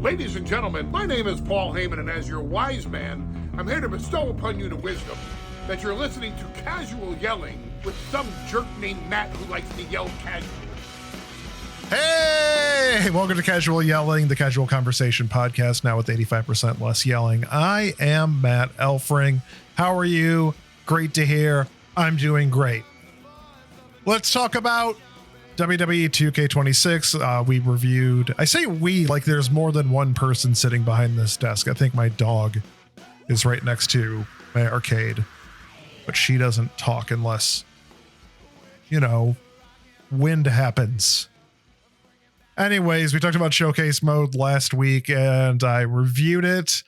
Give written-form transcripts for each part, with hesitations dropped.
Ladies and gentlemen, my name is Paul Heyman, and as your wise man, I'm here to bestow upon you the wisdom that you're listening to Casual Yelling with some jerk named Matt who likes to yell casual. Hey, welcome to Casual Yelling, the casual conversation podcast, now with 85% less yelling. I am Matt Elfring. How are you? Great to hear. I'm doing great. Let's talk about WWE 2K26. We reviewed, I say we, like there's more than one person sitting behind this desk. I think my dog is right next to my arcade, but she doesn't talk unless, you know, wind happens. Anyways, we talked about Showcase Mode last week and I reviewed it.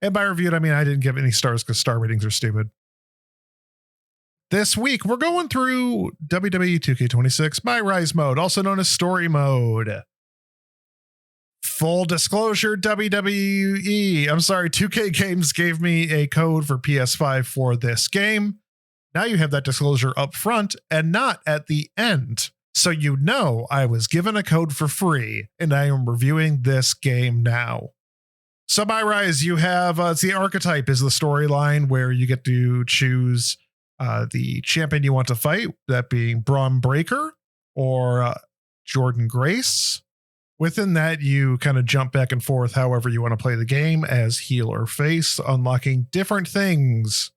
And by reviewed, I mean I didn't give any stars because star ratings are stupid. This week, we're going through WWE 2K26 MyRise mode, also known as story mode. Full disclosure, 2K Games gave me a code for PS5 for this game. Now you have that disclosure up front and not at the end. So you know I was given a code for free and I am reviewing this game now. So MyRise, you have, it's the archetype is the storyline where you get to choose the champion you want to fight, that being Braun Breaker or Jordan Grace. Within that, you kind of jump back and forth however you want to play the game as heel or face, unlocking different things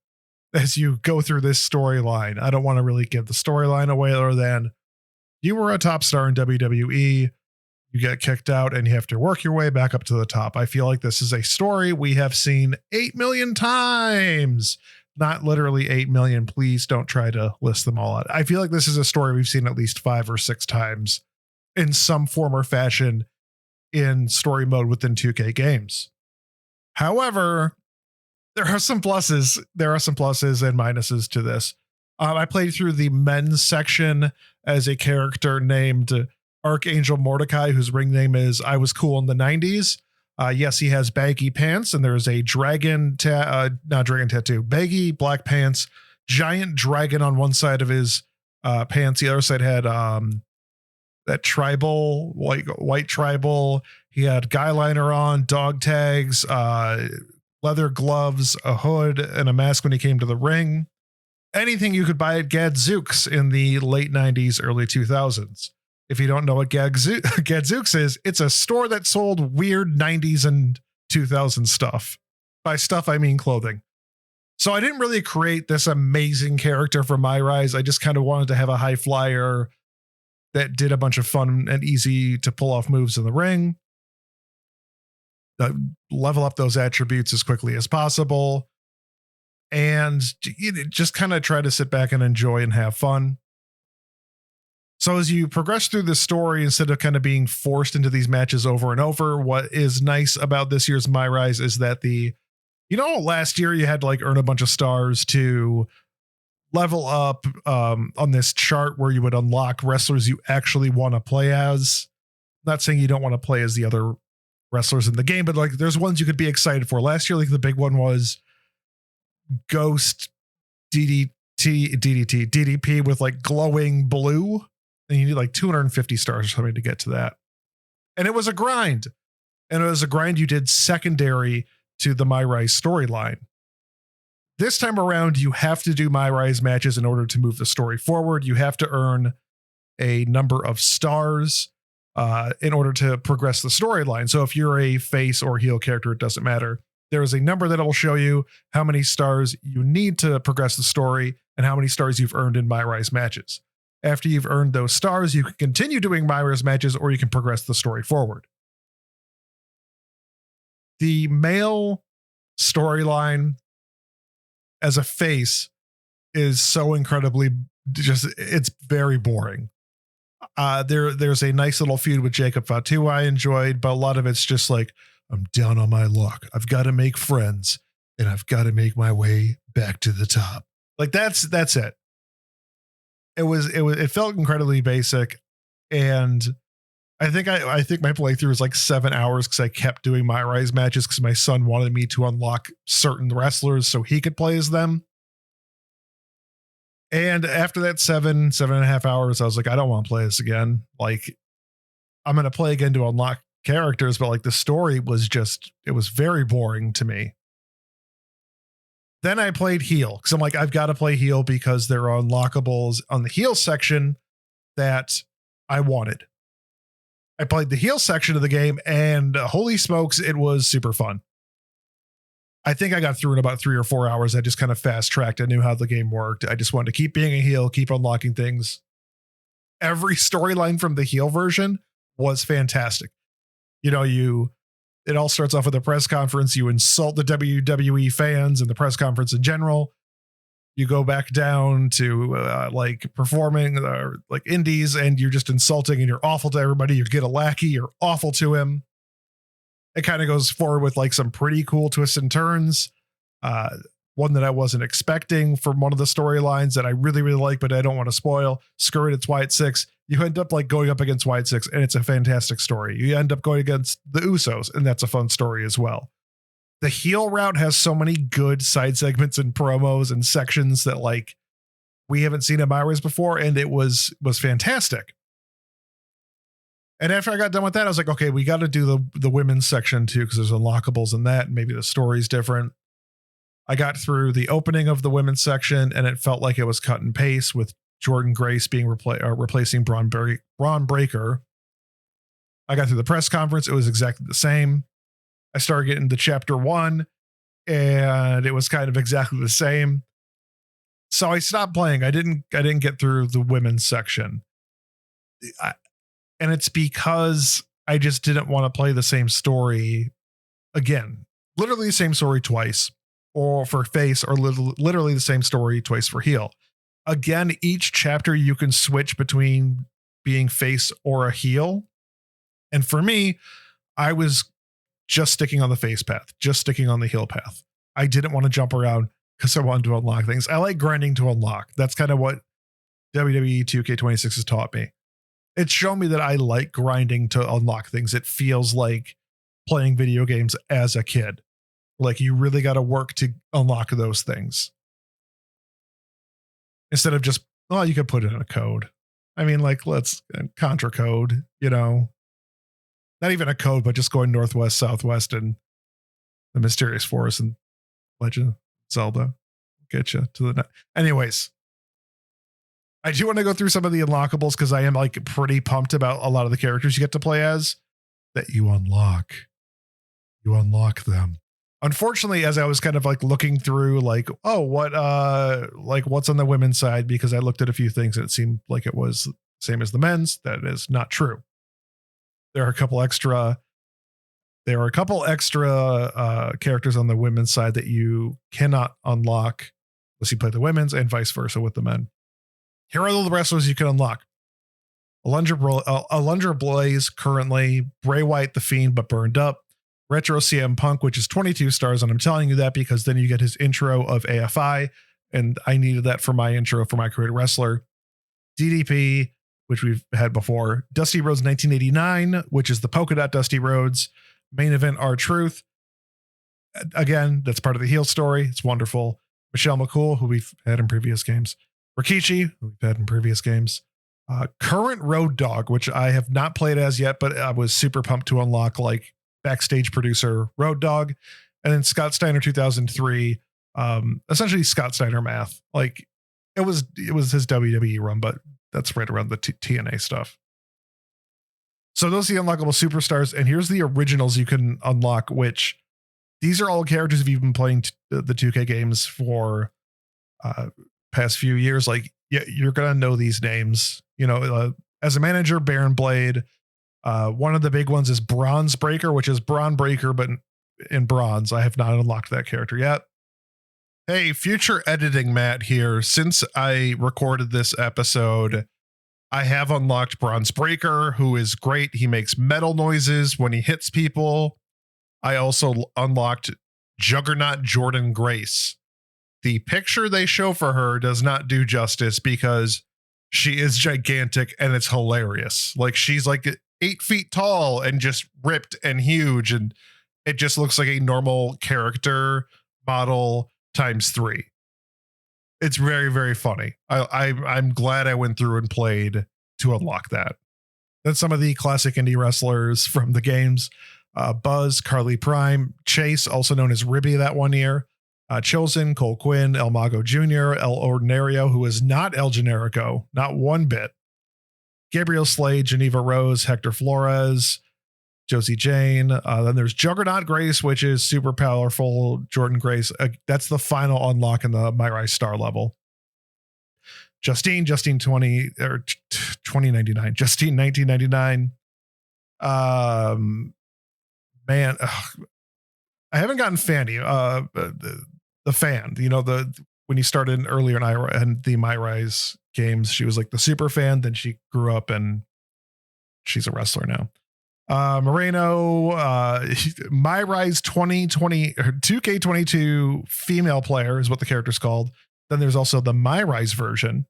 as you go through this storyline. I don't want to really give the storyline away other than you were a top star in WWE, you get kicked out and you have to work your way back up to the top. I feel like this is a story we have seen 8 million times. Not literally 8 million. Please don't try to list them all out. I feel like this is a story we've seen at least 5 or 6 times in some form or fashion in story mode within 2K games. However, there are some pluses. There are some pluses and minuses to this. I played through the men's section as a character named Archangel Mordecai, whose ring name is I Was Cool in the 90s. Yes, he has baggy pants, and there's a baggy black pants, giant dragon on one side of his pants. The other side had that tribal, white tribal. He had guy liner on, dog tags, leather gloves, a hood, and a mask when he came to the ring. Anything you could buy at Gadzooks in the late 90s, early 2000s. If you don't know what Gadzooks is, it's a store that sold weird 90s and 2000s stuff. By stuff, I mean clothing. So I didn't really create this amazing character for MyRise. I just kind of wanted to have a high flyer that did a bunch of fun and easy to pull off moves in the ring. Level up those attributes as quickly as possible. And just kind of try to sit back and enjoy and have fun. So as you progress through the story, instead of kind of being forced into these matches over and over, what is nice about this year's MyRise is that last year you had to like earn a bunch of stars to level up on this chart where you would unlock wrestlers you actually want to play as. Not saying you don't want to play as the other wrestlers in the game, but like there's ones you could be excited for. Last year, like the big one was Ghost DDP with like glowing blue. And you need like 250 stars or something to get to that. And it was a grind. And it was a grind you did secondary to the MyRise storyline. This time around, you have to do MyRise matches in order to move the story forward. You have to earn a number of stars in order to progress the storyline. So if you're a face or heel character, it doesn't matter. There is a number that will show you how many stars you need to progress the story and how many stars you've earned in MyRise matches. After you've earned those stars, you can continue doing MyRise matches or you can progress the story forward. The male storyline as a face is so incredibly it's very boring. There's a nice little feud with Jacob Fatu I enjoyed, but a lot of it's just like, I'm down on my luck. I've got to make friends and I've got to make my way back to the top. Like that's it. It felt incredibly basic, and I think my playthrough was like 7 hours because I kept doing MyRise matches because my son wanted me to unlock certain wrestlers so he could play as them. And after that 7.5 hours, I was like, I don't want to play this again. Like, I'm going to play again to unlock characters, but like the story was just, it was very boring to me. Then I played heal because I'm like, I've got to play heal because there are unlockables on the heal section that I wanted. I played the heal section of the game and holy smokes, it was super fun. I think I got through in about 3 or 4 hours. I just kind of fast tracked. I knew how the game worked. I just wanted to keep being a heal, keep unlocking things. Every storyline from the heal version was fantastic. You know, it all starts off with a press conference. You insult the WWE fans and the press conference in general. You go back down to like performing like indies and you're just insulting and you're awful to everybody. You get a lackey, you're awful to him. It kind of goes forward with like some pretty cool twists and turns. One that I wasn't expecting from one of the storylines that I really, really like, but I don't want to spoil. Screw it, it's White Six. You end up like going up against White Six, and it's a fantastic story. You end up going against the Usos, and that's a fun story as well. The heel route has so many good side segments and promos and sections that like we haven't seen in MyRise before, and it was fantastic. And after I got done with that, I was like, okay, we got to do the women's section too, because there's unlockables in that, and maybe the story's different. I got through the opening of the women's section, and it felt like it was cut and paste with Jordan Grace being replacing Braun Breaker. I got through the press conference. It was exactly the same. I started getting to chapter 1, and it was kind of exactly the same. So I stopped playing. I didn't get through the women's section. And it's because I just didn't want to play the same story again. Literally the same story twice. Or for face, or literally the same story twice for heel. Again, each chapter you can switch between being face or a heel. And for me, I was just sticking on the face path, just sticking on the heel path. I didn't want to jump around because I wanted to unlock things. I like grinding to unlock. That's kind of what WWE 2K26 has taught me. It's shown me that I like grinding to unlock things. It feels like playing video games as a kid. Like you really got to work to unlock those things. Instead of just, oh, you could put it in a code. I mean, like let's contra code, you know, not even a code, but just going northwest, southwest, and the mysterious forest and Legend of Zelda get you to the net. Anyways, I do want to go through some of the unlockables because I am like pretty pumped about a lot of the characters you get to play as that you unlock. You unlock them. Unfortunately, as I was kind of like looking through like, oh, what's on the women's side, because I looked at a few things and it seemed like it was same as the men's. That is not true. There are a couple extra characters on the women's side that you cannot unlock unless you play the women's, and vice versa with the men. Here are all the wrestlers you can unlock. Alundra Blaze currently, Bray Wyatt the Fiend but burned up, Retro CM Punk, which is 22 stars, and I'm telling you that because then you get his intro of AFI, and I needed that for my intro for my creator wrestler. DDP, which we've had before. Dusty Rhodes 1989, which is the polka dot Dusty Rhodes. Main event R-Truth. Again, that's part of the heel story. It's wonderful. Michelle McCool, who we've had in previous games. Rikichi, who we've had in previous games. Current Road Dogg, which I have not played as yet, but I was super pumped to unlock, like backstage producer Road Dogg. And then Scott Steiner 2003, essentially Scott Steiner math. Like it was his WWE run, but that's right around the TNA stuff. So those are the unlockable superstars, and here's the originals you can unlock, which these are all characters if you've been playing the 2K games for past few years. Like you're gonna know these names, you know, as a manager, Baron Blade. One of the big ones is Bronze Breaker, which is Braun Breaker, but in bronze. I have not unlocked that character yet. Hey, future editing Matt here. Since I recorded this episode, I have unlocked Bronze Breaker, who is great. He makes metal noises when he hits people. I also unlocked Juggernaut Jordan Grace. The picture they show for her does not do justice because she is gigantic and it's hilarious. Like she's like 8 feet tall and just ripped and huge, and it just looks like a normal character model times 3. It's very, very funny. I'm glad I went through and played to unlock that. That's some of the classic indie wrestlers from the games. Buzz, Carly Prime, Chase, also known as Ribby that one year, Chosen, Cole Quinn, El Mago Jr., El Ordinario, who is not El Generico, not one bit. Gabriel Slade, Geneva Rose, Hector Flores, Josie Jane. Then there's Juggernaut Grace, which is super powerful. Jordan Grace. That's the final unlock in the MyRise star level. Justine 20 or 2099. Justine 1999. Man, I haven't gotten Fanny. The fan, when you started earlier in the MyRise games, she was like the super fan. Then she grew up and she's a wrestler now. Moreno, MyRise 2020 or 2K22 female player is what the character's called. Then there's also the MyRise version.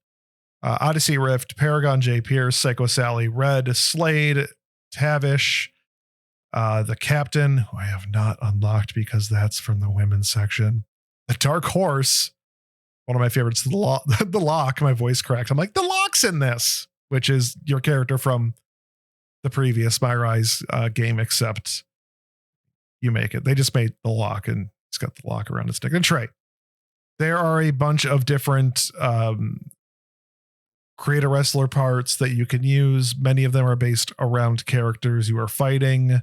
Odyssey Rift, Paragon J. Pierce, Psycho Sally, Red, Slade, Tavish, the Captain, who I have not unlocked because that's from the women's section. The Dark Horse, one of my favorites, the Lock. My voice cracked. I'm like, the Lock's in this, which is your character from the previous MyRise game, except you make it. They just made the Lock, and he's got the lock around his neck. And Trey. There are a bunch of different create a wrestler parts that you can use. Many of them are based around characters you are fighting.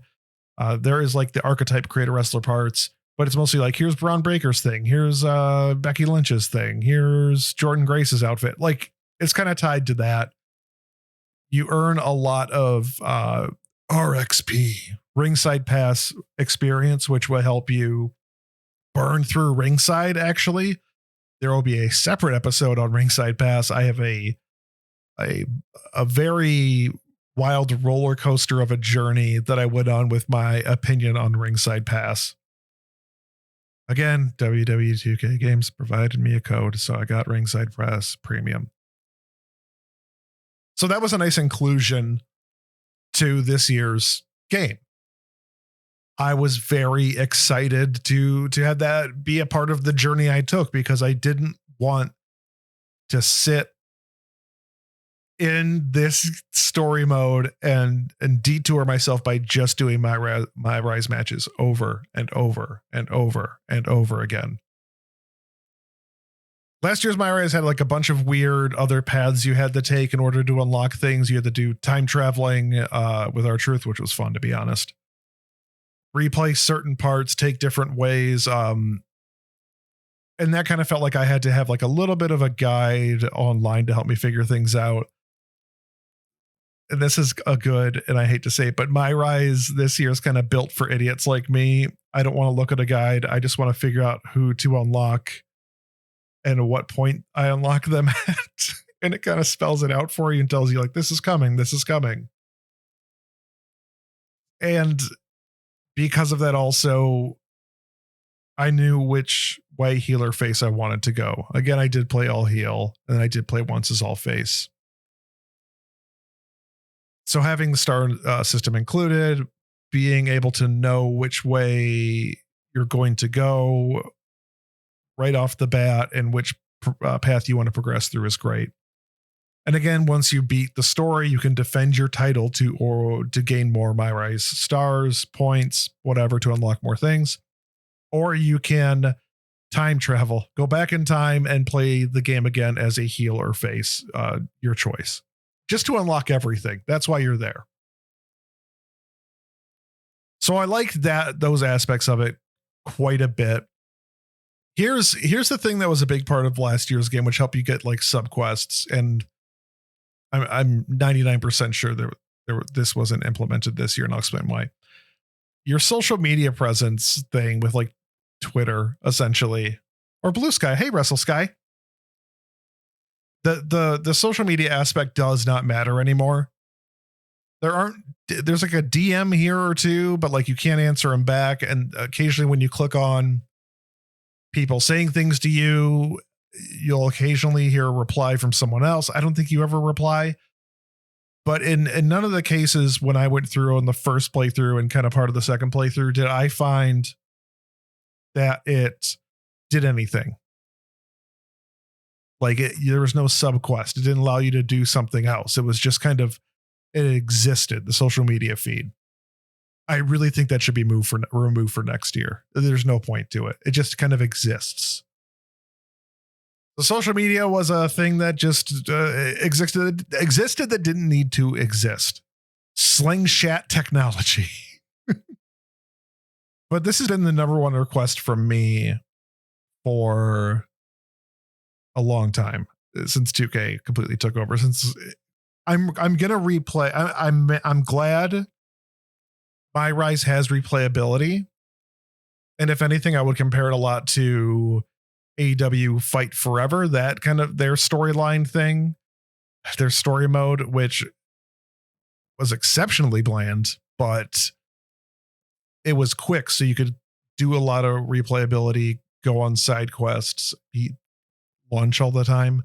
There is like the archetype create a wrestler parts, but it's mostly like, here's Braun Breaker's thing. Here's Becky Lynch's thing. Here's Jordan Grace's outfit. Like, it's kind of tied to that. You earn a lot of RXP, ringside pass experience, which will help you burn through ringside. Actually, there will be a separate episode on ringside pass. I have a very wild roller coaster of a journey that I went on with my opinion on ringside pass. Again, WWE 2K Games provided me a code, so I got ringside pass premium. So that was a nice inclusion to this year's game. I was very excited to have that be a part of the journey I took, because I didn't want to sit in this story mode and detour myself by just doing my Rise matches over and over and over and over again. Last year's MyRise had like a bunch of weird other paths you had to take in order to unlock things. You had to do time traveling with R-Truth, which was fun, to be honest. Replay certain parts, take different ways. And that kind of felt like I had to have like a little bit of a guide online to help me figure things out. And this is a good, and I hate to say it, but MyRise this year is kind of built for idiots like me. I don't want to look at a guide. I just want to figure out who to unlock and at what point I unlock them at. And it kind of spells it out for you and tells you like, this is coming, this is coming. And because of that also, I knew which way healer face I wanted to go. Again, I did play all heal, and I did play once as all face. So having the star system included, being able to know which way you're going to go right off the bat and which path you want to progress through is great. And again, once you beat the story, you can defend your title to gain more MyRise stars, points, whatever, to unlock more things. Or you can time travel, go back in time and play the game again as a heel or face, your choice. Just to unlock everything. That's why you're there. So I liked those aspects of it quite a bit. Here's the thing that was a big part of last year's game, which helped you get like subquests, and I'm 99% sure this wasn't implemented this year, and I'll explain why. Your social media presence thing with like Twitter, essentially, or Blue Sky. Hey, Wrestle Sky. The social media aspect does not matter anymore. There's like a DM here or two, but like you can't answer them back. And occasionally when you click on people saying things to you, you'll occasionally hear a reply from someone else. I don't think you ever reply. But in none of the cases when I went through on the first playthrough and kind of part of the second playthrough, did I find that it did anything. Like there was no subquest. It didn't allow you to do something else. It was just kind of it existed, the social media feed. I really think that should be removed for next year. There's no point to it. It just kind of exists. The social media was a thing that just existed that didn't need to exist. Slingshot technology. But this has been the number one request from me for a long time, since 2K completely took over. Since I'm gonna replay. I'm glad MyRise has replayability, and if anything, I would compare it a lot to AEW Fight Forever. That kind of their storyline thing, their story mode, which was exceptionally bland, but it was quick, so you could do a lot of replayability, go on side quests, eat lunch all the time,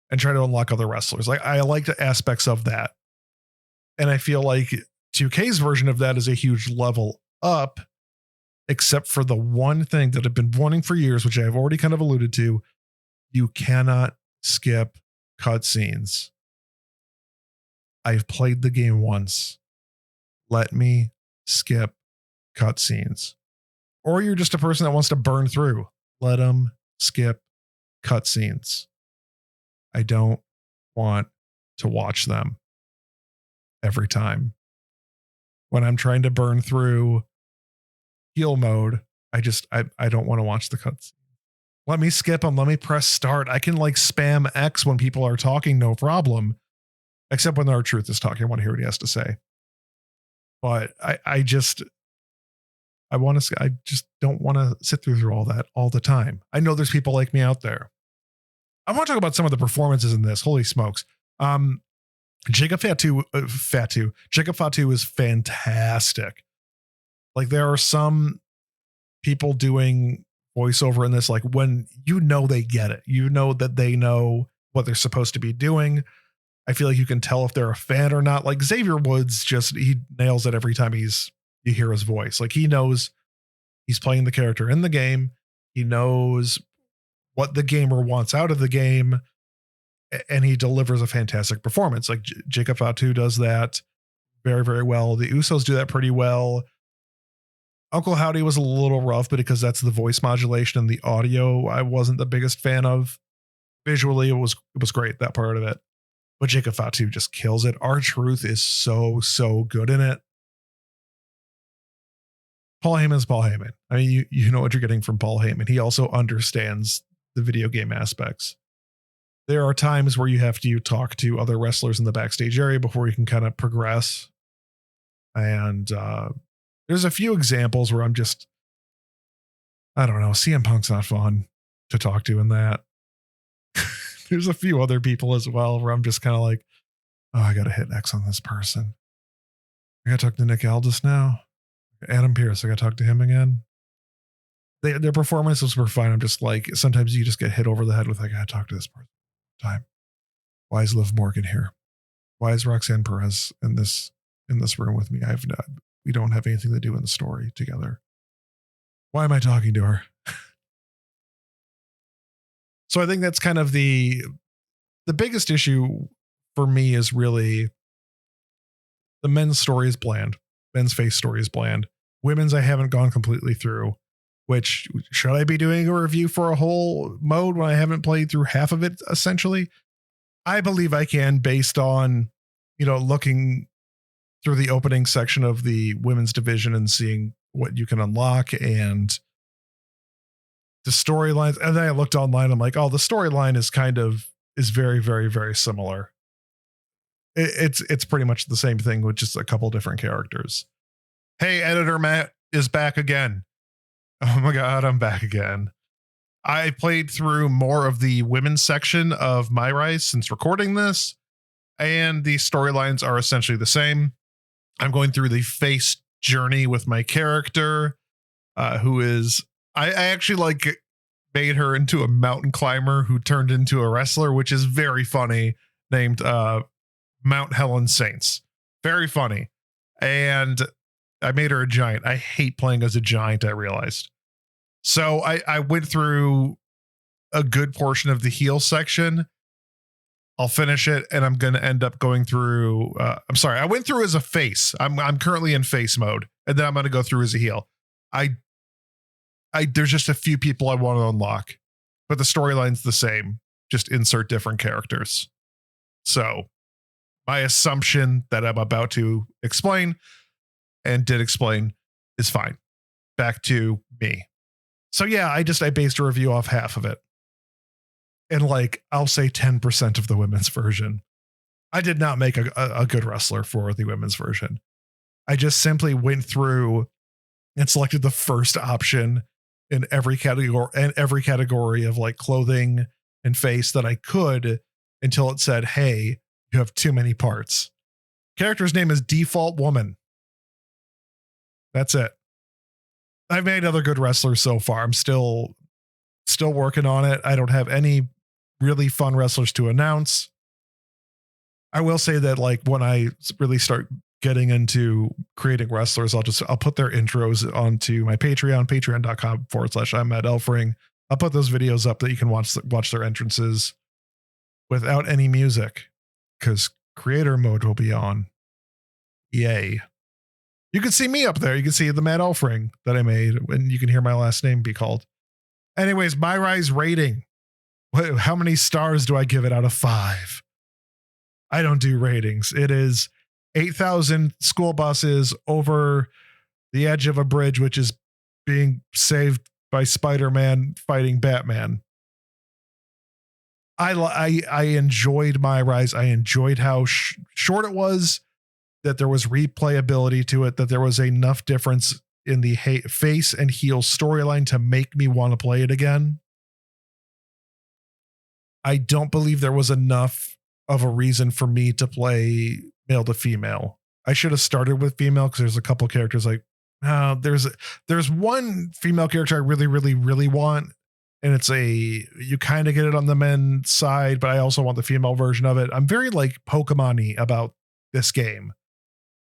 and try to unlock other wrestlers. Like, I like the aspects of that. And I feel like 2K's version of that is a huge level up, except for the one thing that I've been wanting for years, which I've already kind of alluded to. You cannot skip cutscenes. I've played the game once. Let me skip cutscenes. Or you're just a person that wants to burn through. Let them skip cutscenes. I don't want to watch them every time. When I'm trying to burn through heal mode, I don't want to watch the cutscene. Let me skip them. Let me press start. I can like spam X when people are talking, no problem. Except when R-Truth is talking. I want to hear what he has to say. But I just don't want to sit through all that all the time. I know there's people like me out there. I want to talk about some of the performances in this. Holy smokes. Jacob Fatu is fantastic. Like, there are some people doing voiceover in this, like, when you know they get it, you know that they know what they're supposed to be doing. I feel like you can tell if they're a fan or not. Like Xavier Woods, he nails it every time you hear his voice. Like, he knows he's playing the character in the game. He knows what the gamer wants out of the game, and he delivers a fantastic performance. Like Jacob Fatu does that very, very well. The Usos do that pretty well. Uncle Howdy was a little rough, but because that's the voice modulation and the audio, I wasn't the biggest fan of. Visually, it was great, that part of it. But Jacob Fatu just kills it. R-Truth is so good in it. Paul Heyman is Paul Heyman. I mean, you know what you're getting from Paul Heyman. He also understands the video game aspects. There are times where you have to talk to other wrestlers in the backstage area before you can kind of progress. And there's a few examples where I'm just, I don't know, CM Punk's not fun to talk to in that. There's a few other people as well where I'm just kind of like, oh, I got to hit X on this person. I got to talk to Nick Aldis now. Adam Pearce, I got to talk to him again. Their performances were fine. I'm just like, sometimes you just get hit over the head with, like, I got to talk to this person all the time. Why is Liv Morgan here? Why is Roxanne Perez in this room with me? We don't have anything to do in the story together. Why am I talking to her? So I think that's kind of the biggest issue for me is really the men's story is bland. Men's face story is bland. Women's I haven't gone completely through, which should I be doing a review for a whole mode when I haven't played through half of it, essentially? I believe I can, based on, looking through the opening section of the women's division and seeing what you can unlock and the storylines. And then I looked online. I'm like, oh, the storyline is very, very, very similar. It's pretty much the same thing with just a couple different characters. Hey, editor Matt is back again. Oh my God, I'm back again. I played through more of the women's section of MyRise since recording this, and the storylines are essentially the same. I'm going through the face journey with my character, who is, I actually made her into a mountain climber who turned into a wrestler, which is very funny, named Mount Helen Saints. Very funny. And I made her a giant. I hate playing as a giant, I realized. So I went through a good portion of the heel section, I'll finish it, and I'm going to end up going through. I'm sorry, I went through as a face. I'm currently in face mode, and then I'm going to go through as a heel. There's just a few people I want to unlock, but the storyline's the same. Just insert different characters. So my assumption that I'm about to explain and did explain is fine. Back to me. So yeah, I based a review off half of it. And like, I'll say 10% of the women's version. I did not make a good wrestler for the women's version. I just simply went through and selected the first option in every category of like clothing and face that I could until it said, hey, you have too many parts. Character's name is Default Woman. That's it. I've made other good wrestlers so far. I'm still working on it. I don't have any really fun wrestlers to announce. I will say that like when I really start getting into creating wrestlers, I'll put their intros onto my Patreon, patreon.com/I'm Matt Elfring. I'll put those videos up that you can watch their entrances without any music because creator mode will be on. Yay. You can see me up there. You can see the Matt Elfring that I made, and you can hear my last name be called. Anyways, MyRise rating. How many stars do I give it out of 5? I don't do ratings. It is 8,000 school buses over the edge of a bridge, which is being saved by Spider-Man fighting Batman. I enjoyed MyRise. I enjoyed how short it was, that there was replayability to it, that there was enough difference in the face and heel storyline to make me want to play it again. I don't believe there was enough of a reason for me to play male to female. I should have started with female because there's a couple characters like, there's one female character I really, really, really want. And you kind of get it on the men's side, but I also want the female version of it. I'm very like Pokemon-y about this game.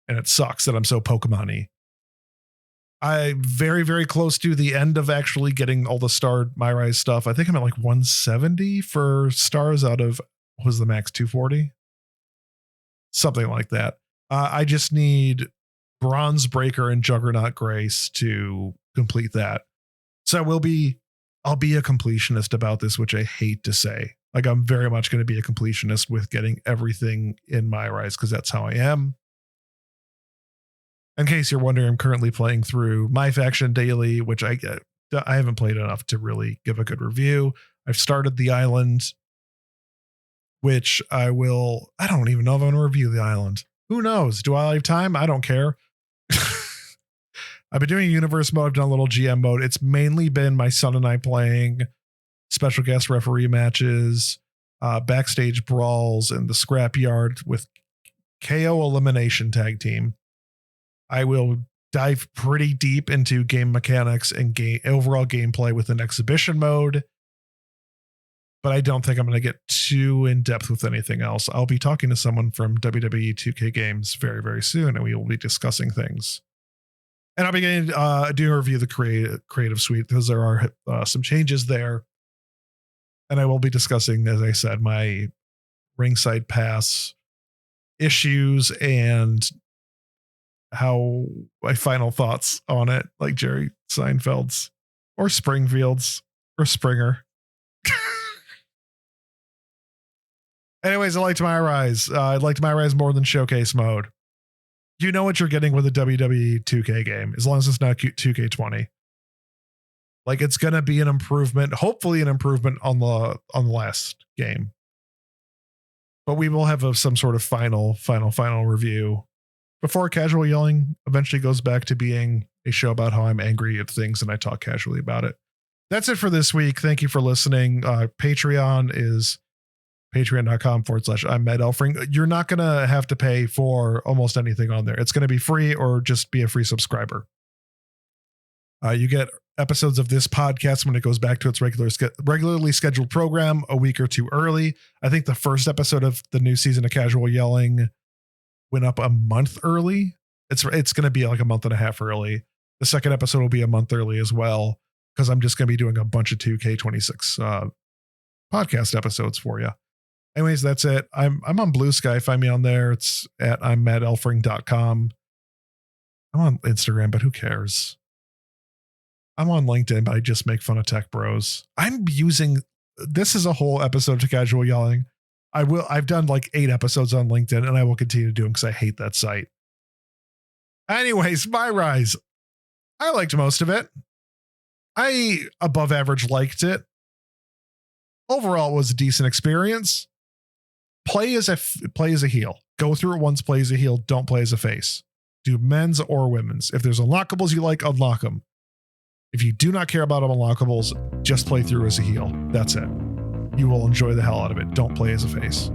And it sucks that I'm so Pokemon-y. I'm very, very close to the end of actually getting all the starred MyRise stuff. I think I'm at like 170 for stars out of, what was the max, 240? Something like that. I just need Bronze Breaker and Juggernaut Grace to complete that. So I'll be a completionist about this, which I hate to say. Like, I'm very much going to be a completionist with getting everything in MyRise because that's how I am. In case you're wondering, I'm currently playing through My Faction Daily, which I haven't played enough to really give a good review. I've started the island, which I don't even know if I'm going to review the island. Who knows? Do I have time? I don't care. I've been doing universe mode. I've done a little GM mode. It's mainly been my son and I playing special guest referee matches, backstage brawls, and the scrapyard with KO Elimination Tag Team. I will dive pretty deep into game mechanics and overall gameplay with an exhibition mode, but I don't think I'm going to get too in depth with anything else. I'll be talking to someone from WWE 2K Games very, very soon, and we will be discussing things. And I'll be doing a review of the creative suite because there are some changes there. And I will be discussing, as I said, my ringside pass issues and how my final thoughts on it, like Jerry Seinfeld's or Springfield's or Springer. Anyways, I liked MyRise. I liked MyRise more than Showcase mode. You know what you're getting with a WWE 2K game, as long as it's not 2K20. Like, it's going to be an improvement, hopefully an improvement on the last game. But we will have some sort of final review before Casual Yelling eventually goes back to being a show about how I'm angry at things and I talk casually about it. That's it for this week. Thank you for listening. Patreon is patreon.com/I'm Matt Elfring. You're not going to have to pay for almost anything on there. It's going to be free or just be a free subscriber. You get episodes of this podcast when it goes back to its regularly scheduled program a week or two early. I think the first episode of the new season of Casual Yelling went up a month early. It's going to be like a month and a half early. The second episode will be a month early as well, because I'm just going to be doing a bunch of 2K26 podcast episodes for you. Anyways, that's it. I'm on Blue Sky. Find me on there. It's at I'mMattElfring.com. I'm on Instagram, but who cares? I'm on LinkedIn, but I just make fun of tech bros. This is a whole episode to casual yelling. I've done like 8 episodes on LinkedIn, and I will continue to do them because I hate that site. Anyways, MyRise. I liked most of it. I above average liked it. Overall, it was a decent experience. Play as a heel. Go through it once, play as a heel. Don't play as a face. Do men's or women's. If there's unlockables you like, unlock them. If you do not care about unlockables, just play through as a heel. That's it. You will enjoy the hell out of it. Don't play as a face.